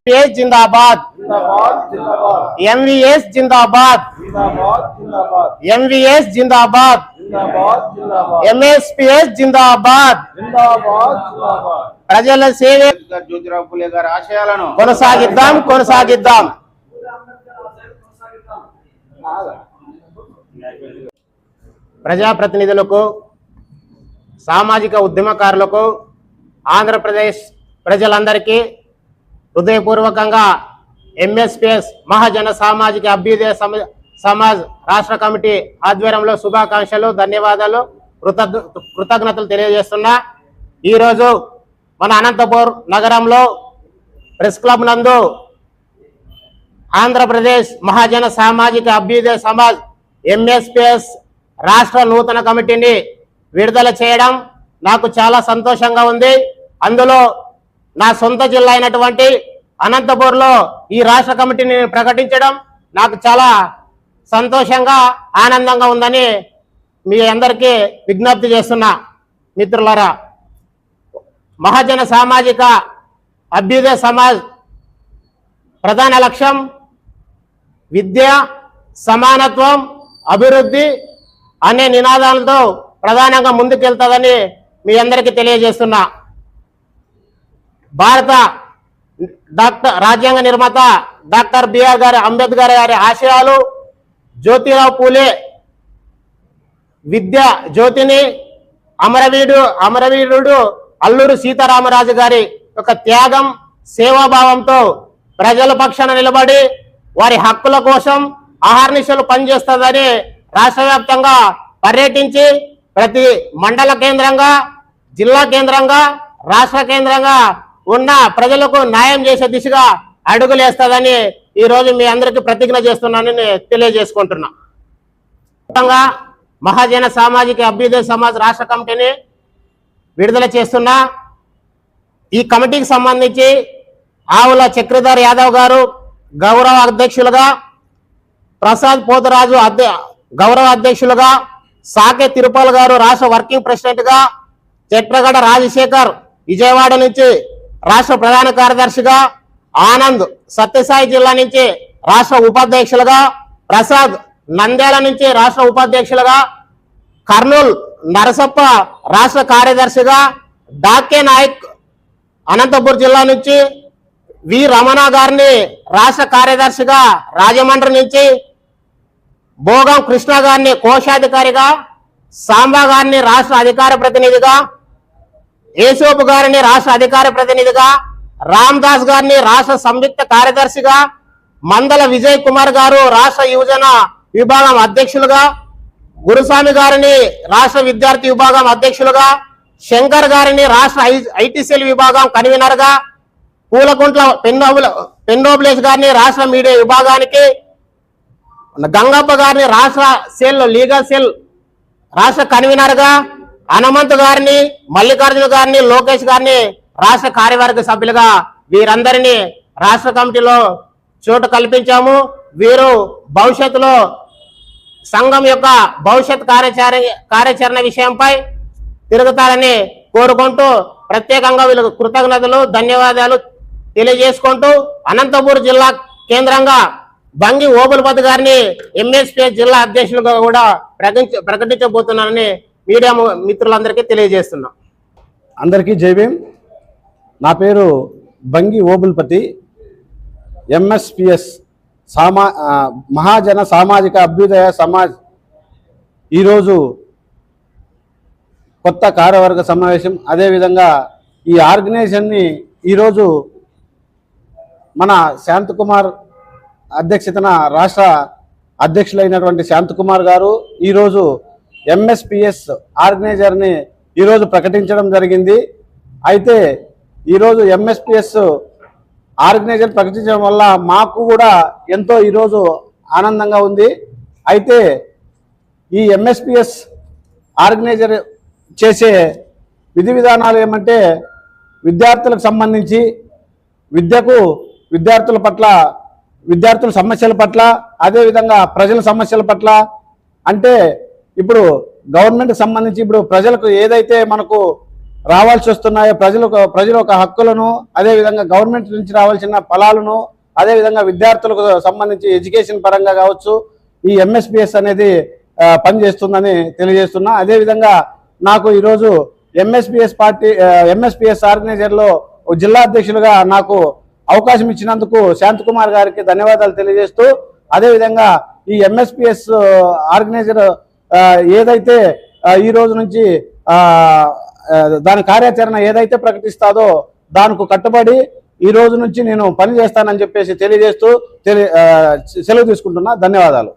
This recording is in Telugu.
जिंदाबाद MVS जिंदाबाद MVS जिंदाबाद MSPS जिंदाबाद ప్రజల సేవే జ్యోతిరావు ఫులే గారి ఆశయాలను కొనసాగిద్దాం ప్రజాప్రతినిధులకు సామాజిక ఉద్యమకారులకు ఆంధ్రప్రదేశ్ ప్రజలందరికీ హృదయపూర్వకంగా MSPS మహాజన సామాజిక అభ్యుదయ సమాజ్ రాష్ట్ర కమిటీ ఆధ్వర్యంలో శుభాకాంక్షలు, ధన్యవాదాలు, కృతజ్ఞతలు తెలియజేస్తున్నా. ఈరోజు మన అనంతపూర్ నగరంలో ప్రెస్ క్లబ్ నందు ఆంధ్రప్రదేశ్ మహాజన సామాజిక అభ్యుదయ సమాజ్ MSPS రాష్ట్ర నూతన కమిటీని విడుదల చేయడం నాకు చాలా సంతోషంగా ఉంది. అందులో నా సొంత జిల్లా అయినటువంటి అనంతపూర్లో ఈ రాష్ట్ర కమిటీని ప్రకటించడం నాకు చాలా సంతోషంగా, ఆనందంగా ఉందని మీ అందరికీ విజ్ఞప్తి చేస్తున్నా. మిత్రులారా, మహాజన సామాజిక అభ్యుదయ సమాజ్ ప్రధాన లక్ష్యం విద్య, సమానత్వం, అభివృద్ధి అనే నినాదాలతో ప్రధానంగా ముందుకెళ్తుందని మీ అందరికీ తెలియజేస్తున్నా. భారత రాజ్యాంగ నిర్మాత డాక్టర్ బిఆర్ అంబేద్కర్ గారి ఆశయాలు, జ్యోతిరావు పూలే విద్య జ్యోతిని, అమరవీరుడు అల్లూరి సీతారామరాజు గారి ఒక త్యాగం, సేవాభావంతో ప్రజల పక్షాన నిలబడి వారి హక్కుల కోసం అహర్నిశలు పనిచేస్తుందని రాష్ట్ర వ్యాప్తంగా పర్యటించి ప్రతి మండల కేంద్రంగా, జిల్లా కేంద్రంగా, రాష్ట్ర కేంద్రంగా ఉన్న ప్రజలకు న్యాయం చేసే దిశగా అడుగులేస్తుందని ఈరోజు మీ అందరికీ ప్రతిజ్ఞ చేస్తున్నానని తెలియజేసుకుంటున్నా. మహాజన సామాజిక అభ్యుదయ సమాజ్ రాష్ట్ర కమిటీని విడుదల చేస్తున్నా. ఈ కమిటీకి సంబంధించి ఆవుల చక్రధర్ యాదవ్ గారు గౌరవ అధ్యక్షులుగా, ప్రసాద్ పోతరాజు గౌరవ అధ్యక్షులుగా, సాకే తిరుపల్ గారు రాష్ట్ర వర్కింగ్ ప్రెసిడెంట్ గా, చెట్రగడ రాజశేఖర్ విజయవాడ నుంచి రాష్ట్ర ప్రధాన కార్యదర్శిగా, ఆనంద్ సత్యసాయి జిల్లా నుంచి రాష్ట్ర ఉపాధ్యక్షులుగా, ప్రసాద్ నంద్యాల నుంచి రాష్ట్ర ఉపాధ్యక్షులుగా, కర్నూలు నరసప్ప రాష్ట్ర కార్యదర్శిగా, డాకే నాయక్ అనంతపూర్ జిల్లా నుంచి, వి రమణ గారిని రాష్ట్ర కార్యదర్శిగా రాజమండ్రి నుంచి, భోగం కృష్ణ గారిని కోశాధికారిగా, సాంబా గారిని రాష్ట్ర అధికార ప్రతినిధిగా, యేసోపు గారిని రాష్ట్ర అధికార ప్రతినిధిగా, రామ్దాస్ గారిని రాష్ట్ర సంయుక్త కార్యదర్శిగా, మందల విజయ్ కుమార్ గారు రాష్ట్ర యువజన విభాగం అధ్యక్షులుగా, గురుస్వామి గారిని రాష్ట్ర విద్యార్థి విభాగం అధ్యక్షులుగా, శంకర్ గారిని రాష్ట్ర ఐటీసీఎల్ విభాగం కన్వీనర్ గా, పూలకుంట్ల పెన్నోబులేష్ గారిని రాష్ట్ర మీడియా విభాగానికి, గంగప్ప గారిని రాష్ట్ర లీగల్ సెల్ రాష్ట్ర కన్వీనర్ గా, హనుమంత్ గారిని, మల్లికార్జున గారిని, లోకేష్ గారిని రాష్ట్ర కార్యవర్గ సభ్యులుగా వీరందరినీ రాష్ట్ర కమిటీలో చోటు కల్పించాము. వీరు భవిష్యత్తులో సంఘం యొక్క భవిష్యత్ కార్యాచరణ విషయంపై తిరుగుతారని కోరుకుంటూ ప్రత్యేకంగా వీళ్ళకు కృతజ్ఞతలు, ధన్యవాదాలు తెలియజేసుకుంటూ అనంతపూర్ జిల్లా కేంద్రంగా బంగి ఓబులపతి గారిని MSPS జిల్లా అధ్యక్షులుగా కూడా ప్రకటించబోతున్నానని మీడియా మిత్రులందరికీ తెలియజేస్తున్నాం. అందరికీ జై భీమ్. నా పేరు బంగి ఓబులపతి. MSPS మహాజన సామాజిక అభ్యుదయ సమాజ్ ఈరోజు కొత్త కార్యవర్గ సమావేశం, అదేవిధంగా ఈ ఆర్గనైజేషన్ని ఈరోజు మన శాంతకుమార్ అధ్యక్షతన రాష్ట్ర అధ్యక్షులైనటువంటి శాంతకుమార్ గారు ఈరోజు MSPS ఆర్గనైజర్ని ఈరోజు ప్రకటించడం జరిగింది. అయితే ఈరోజు MSPS ఆర్గనైజర్ ప్రకటించడం వల్ల మాకు కూడా ఎంతో ఈరోజు ఆనందంగా ఉంది. అయితే ఈ MSPS ఆర్గనైజర్ చేసే విధి విధానాలు ఏమంటే విద్యార్థులకు సంబంధించి విద్యార్థుల పట్ల, విద్యార్థుల సమస్యల పట్ల, అదేవిధంగా ప్రజల సమస్యల పట్ల, అంటే ఇప్పుడు గవర్నమెంట్కి సంబంధించి ఇప్పుడు ప్రజలకు ఏదైతే మనకు రావాల్సి వస్తున్నాయో ప్రజల యొక్క హక్కులను, అదేవిధంగా గవర్నమెంట్ నుంచి రావాల్సిన ఫలాలను, అదేవిధంగా విద్యార్థులకు సంబంధించి ఎడ్యుకేషన్ పరంగా కావచ్చు ఈ ఎంఎస్పిఎస్ అనేది పనిచేస్తుందని తెలియజేస్తున్నా. అదేవిధంగా నాకు ఈరోజు ఎంఎస్పిఎస్ ఆర్గనైజర్లో జిల్లా అధ్యక్షులుగా నాకు అవకాశం ఇచ్చినందుకు శాంతకుమార్ గారికి ధన్యవాదాలు తెలియజేస్తూ, అదేవిధంగా ఈ ఎంఎస్పిఎస్ ఆర్గనైజర్ ఏదైతే ఈ రోజు నుంచి దాని కార్యాచరణ ఏదైతే ప్రకటిస్తాదో దానికి కట్టుబడి ఈ రోజు నుంచి నేను పని చేస్తానని చెప్పేసి తెలియజేస్తూ సెలవు తీసుకుంటున్నా. ధన్యవాదాలు.